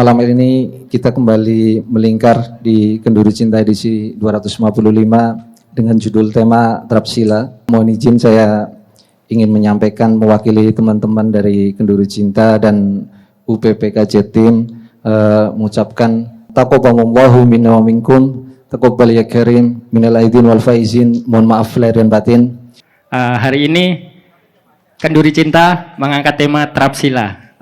malam ini kita kembali melingkar di Kenduri Cinta edisi 255 dengan judul tema Trapsila. Mohon izin saya ingin menyampaikan mewakili teman-teman dari Kenduri Cinta dan UPPK Jatim mengucapkan taqabbalallahu minna wa minkum, taqabbal ya karim minal aidin wal faizin. Mohon maaf lahir dan batin. Hari ini Kenduri Cinta mengangkat tema Trapsila.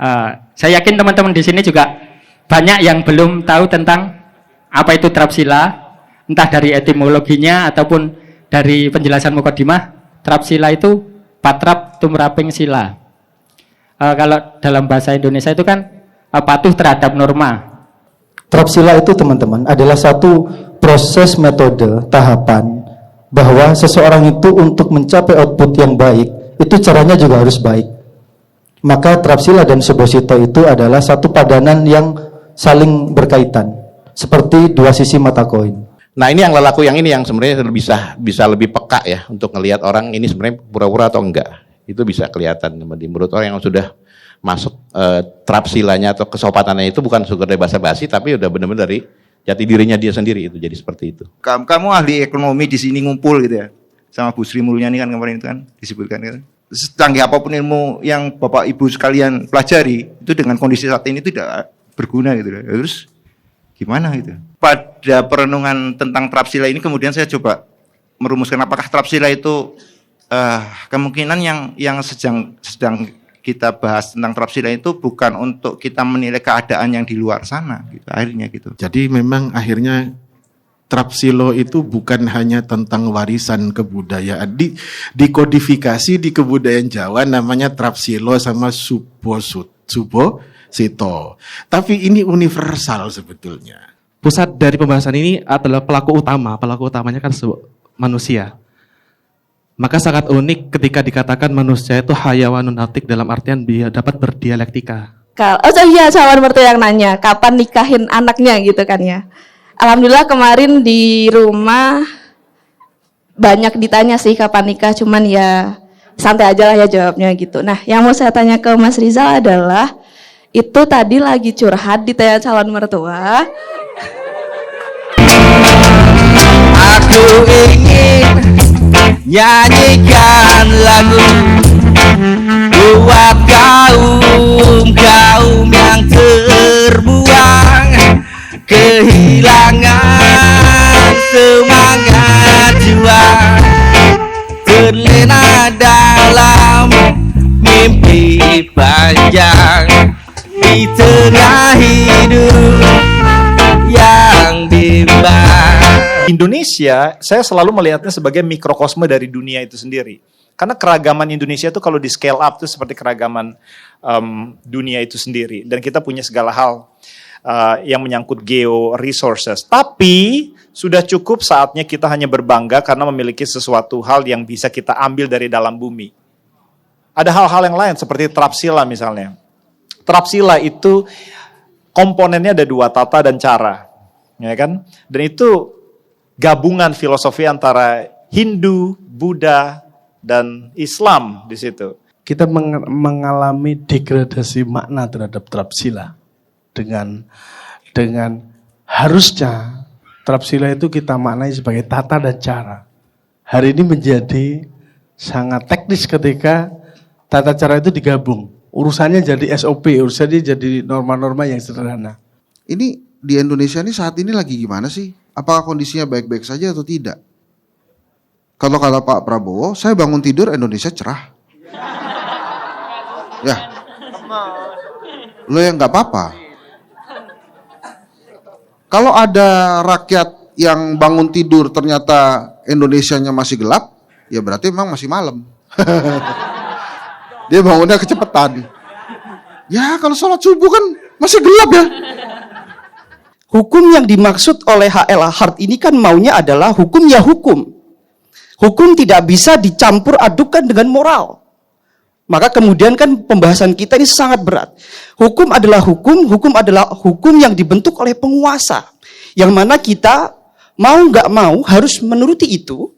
Saya yakin teman-teman di sini juga banyak yang belum tahu tentang apa itu Trapsila, entah dari etimologinya ataupun dari penjelasan mukadimah. Trapsila itu patrap tumraping sila. Kalau dalam bahasa Indonesia itu kan patuh terhadap norma. Trapsila itu teman-teman adalah satu proses metode tahapan bahwa seseorang itu untuk mencapai output yang baik itu caranya juga harus baik. Maka Trapsila dan Subosito itu adalah satu padanan yang saling berkaitan, seperti dua sisi mata koin. Nah ini yang lelaku yang ini yang sebenarnya bisa lebih peka ya untuk ngelihat orang ini sebenarnya pura-pura atau enggak. Itu bisa kelihatan menurut orang yang sudah masuk Trapsilanya atau kesopatannya itu bukan sekedar basa-basi tapi udah benar-benar dari jati dirinya dia sendiri itu jadi seperti itu. Kamu ahli ekonomi di sini ngumpul gitu ya sama Bu Sri Mulyani kan kemarin itu kan disebutkan kan. Secanggih apapun ilmu yang Bapak Ibu sekalian pelajari itu dengan kondisi saat ini tidak berguna gitu. Terus gimana gitu? Pada perenungan tentang Trapsila ini kemudian saya coba merumuskan apakah Trapsila itu kemungkinan yang sedang kita bahas tentang Trapsila itu bukan untuk kita menilai keadaan yang di luar sana gitu akhirnya gitu. Jadi memang akhirnya Trapsilo itu bukan hanya tentang warisan kebudayaan. Dikodifikasi di kebudayaan Jawa namanya Trapsilo sama Subosito. Tapi ini universal sebetulnya. Pusat dari pembahasan ini adalah pelaku utama. Pelaku utamanya kan manusia. Maka sangat unik ketika dikatakan manusia itu hayawanun natik dalam artian dia dapat berdialektika. Iya, calon mertua yang nanya, kapan nikahin anaknya gitu kan ya. Alhamdulillah kemarin di rumah banyak ditanya sih kapan nikah, cuman ya santai aja lah ya jawabnya gitu. Nah, yang mau saya tanya ke Mas Rizal adalah, itu tadi lagi curhat ditanya calon mertua. Aku ingin nyanyikan lagu buat kaum yang terbuang, kehilangan semangat juang, terlena dalam mimpi panjang di tengah hidup yang bimbang. Indonesia, saya selalu melihatnya sebagai mikrokosme dari dunia itu sendiri. Karena keragaman Indonesia itu kalau di scale up itu seperti keragaman dunia itu sendiri. Dan kita punya segala hal yang menyangkut geo resources. Tapi sudah cukup saatnya kita hanya berbangga karena memiliki sesuatu hal yang bisa kita ambil dari dalam bumi. Ada hal-hal yang lain seperti Trapsila misalnya. Trapsila itu komponennya ada dua, tata dan cara. Ya kan? Dan itu gabungan filosofi antara Hindu, Buddha, dan Islam di situ. Kita mengalami degradasi makna terhadap Trapsila dengan harusnya Trapsila itu kita maknai sebagai tata dan cara. Hari ini menjadi sangat teknis ketika tata cara itu digabung. Urusannya jadi SOP, urusannya jadi norma-norma yang sederhana. Ini di Indonesia ini saat ini lagi gimana sih? Apakah kondisinya baik-baik saja atau tidak? Kalau kata Pak Prabowo, saya bangun tidur Indonesia cerah. Ya, lo yang nggak apa-apa. Kalau ada rakyat yang bangun tidur ternyata Indonesianya masih gelap, ya berarti memang masih malam. Dia bangunnya kecepatan. Ya kalau sholat subuh kan masih gelap ya. Hukum yang dimaksud oleh H.L. Hart ini kan maunya adalah hukum ya hukum. Hukum tidak bisa dicampur adukan dengan moral. Maka kemudian kan pembahasan kita ini sangat berat. Hukum adalah hukum yang dibentuk oleh penguasa. Yang mana kita mau nggak mau harus menuruti itu.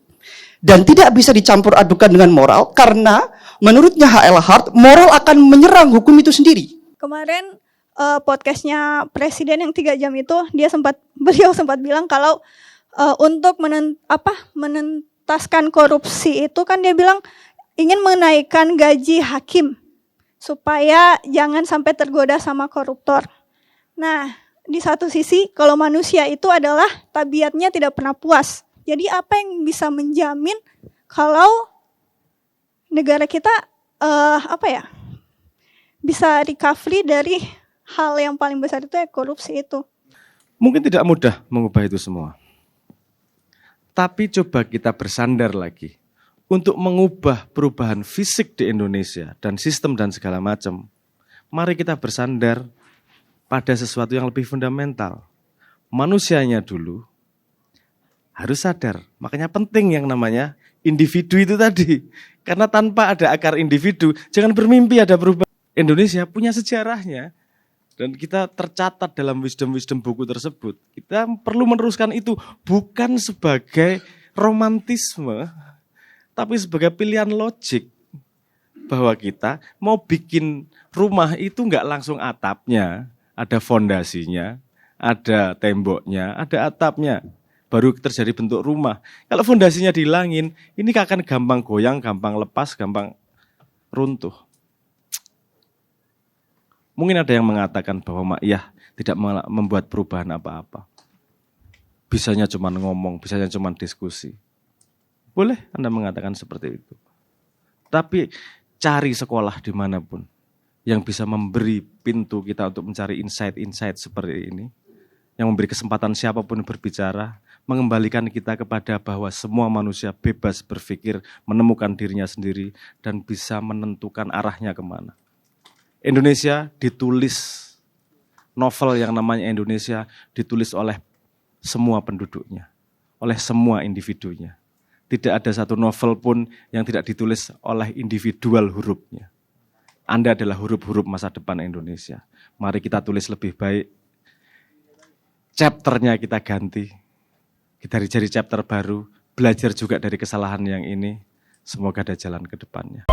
Dan tidak bisa dicampur adukan dengan moral. Karena menurutnya H.L. Hart, moral akan menyerang hukum itu sendiri. Kemarin podcastnya Presiden yang 3 jam itu, beliau sempat bilang kalau untuk menentaskan korupsi itu kan dia bilang ingin menaikkan gaji hakim supaya jangan sampai tergoda sama koruptor. Nah, di satu sisi kalau manusia itu adalah tabiatnya tidak pernah puas. Jadi apa yang bisa menjamin kalau negara kita bisa recovery dari hal yang paling besar itu ya korupsi itu. Mungkin tidak mudah mengubah itu semua. Tapi coba kita bersandar lagi. Untuk mengubah perubahan fisik di Indonesia dan sistem dan segala macam, mari kita bersandar pada sesuatu yang lebih fundamental. Manusianya dulu harus sadar. Makanya penting yang namanya individu itu tadi. Karena tanpa ada akar individu, jangan bermimpi ada perubahan. Indonesia punya sejarahnya. Dan kita tercatat dalam wisdom-wisdom buku tersebut. Kita perlu meneruskan itu bukan sebagai romantisme, tapi sebagai pilihan logik. Bahwa kita mau bikin rumah itu enggak langsung atapnya, ada fondasinya, ada temboknya, ada atapnya. Baru terjadi bentuk rumah. Kalau fondasinya dihilangin, ini akan gampang goyang, gampang lepas, gampang runtuh. Mungkin ada yang mengatakan bahwa Ma'iyah tidak membuat perubahan apa-apa. Bisanya cuma ngomong, bisanya cuma diskusi. Boleh Anda mengatakan seperti itu. Tapi cari sekolah dimanapun yang bisa memberi pintu kita untuk mencari insight-insight seperti ini. Yang memberi kesempatan siapapun berbicara, mengembalikan kita kepada bahwa semua manusia bebas berpikir, menemukan dirinya sendiri, dan bisa menentukan arahnya kemana. Indonesia ditulis, novel yang namanya Indonesia ditulis oleh semua penduduknya, oleh semua individunya. Tidak ada satu novel pun yang tidak ditulis oleh individual hurufnya. Anda adalah huruf-huruf masa depan Indonesia. Mari kita tulis lebih baik. Chapternya kita ganti. Kita cari chapter baru. Belajar juga dari kesalahan yang ini. Semoga ada jalan ke depannya.